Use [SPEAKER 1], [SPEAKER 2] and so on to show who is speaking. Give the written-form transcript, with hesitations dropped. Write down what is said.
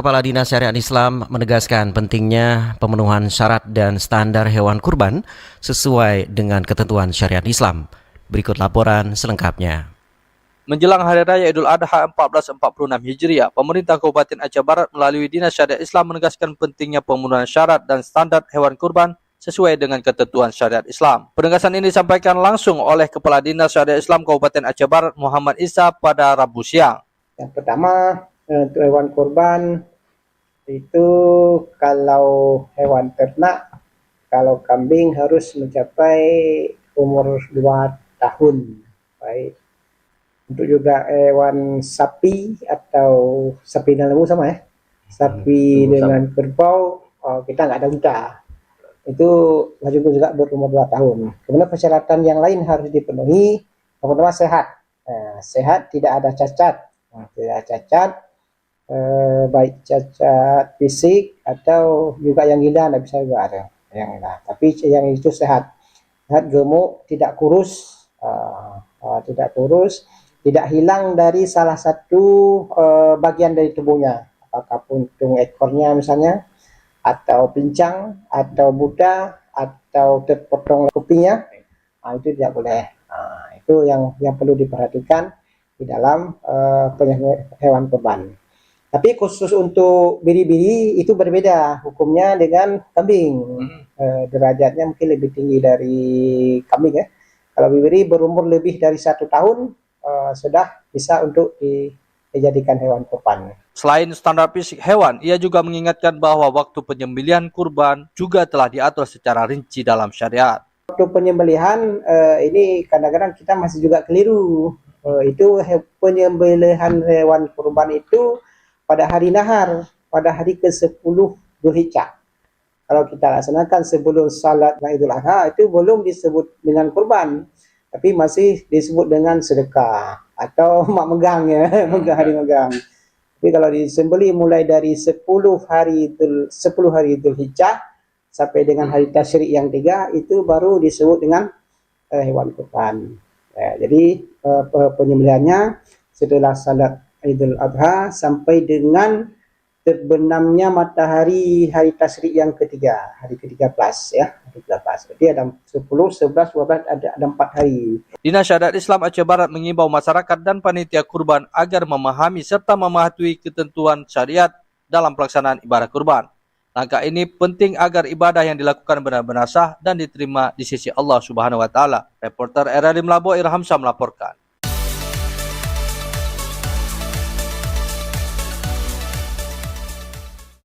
[SPEAKER 1] Kepala Dinas Syariat Islam menegaskan pentingnya pemenuhan syarat dan standar hewan kurban sesuai dengan ketentuan syariat Islam. Berikut laporan selengkapnya.
[SPEAKER 2] Menjelang Hari Raya Idul Adha 1446 Hijriah, pemerintah Kabupaten Aceh Barat melalui Dinas Syariat Islam menegaskan pentingnya pemenuhan syarat dan standar hewan kurban sesuai dengan ketentuan syariat Islam. Penegasan ini disampaikan langsung oleh Kepala Dinas Syariat Islam Kabupaten Aceh Barat Muhammad Isa pada Rabu siang.
[SPEAKER 3] Yang pertama, untuk hewan kurban itu kalau hewan ternak, kalau kambing harus mencapai umur 2 tahun. Baik. Untuk juga hewan sapi atau sapi dan lembu sama ya. Sapi dengan kerbau kita nggak ada unta. Itu wajib juga berumur 2 tahun. Kemudian persyaratan yang lain harus dipenuhi. Yang pertama sehat. Sehat, tidak ada cacat. Tidak ada cacat. Baik cacat fisik atau juga yang gila tidak bisa juga ada yang gila. Tapi yang itu sehat, gemuk, tidak kurus, tidak hilang dari salah satu bagian dari tubuhnya, apakah puntung ekornya misalnya, atau pincang, atau buta, atau terpotong kupingnya, itu tidak boleh. Itu yang perlu diperhatikan di dalam hewan kurban. Tapi khusus untuk biri-biri itu berbeda hukumnya dengan kambing. Derajatnya mungkin lebih tinggi dari kambing ya. Kalau biri berumur lebih dari 1 tahun sudah bisa untuk dijadikan hewan kurban.
[SPEAKER 2] Selain standar fisik hewan, ia juga mengingatkan bahwa waktu penyembelihan kurban juga telah diatur secara rinci dalam syariat.
[SPEAKER 3] Waktu penyembelihan ini kadang-kadang kita masih juga keliru. Itu penyembelihan hewan kurban itu pada hari nahar, pada hari ke-10 Dzulhijjah. Kalau kita laksanakan sebelum salat Idul Adha itu belum disebut dengan kurban, tapi masih disebut dengan sedekah atau mak megang ya, hari megang. Tapi kalau disembelih mulai dari 10 hari Dzulhijjah sampai dengan hari tasyrik yang 3 itu baru disebut dengan hewan kurban. Jadi penyembelihannya setelah salat Idul Adha sampai dengan terbenamnya matahari hari tasyrik yang ketiga, hari ke-13 ya, hari ke-13. Jadi ada 10, 11, 12 ada 4 hari.
[SPEAKER 2] Dinas Syariat Islam Aceh Barat mengimbau masyarakat dan panitia kurban agar memahami serta mematuhi ketentuan syariat dalam pelaksanaan ibadah kurban. Langkah ini penting agar ibadah yang dilakukan benar-benar sah dan diterima di sisi Allah Subhanahu wa taala. Reporter RRI Melabo Irham Syah melaporkan.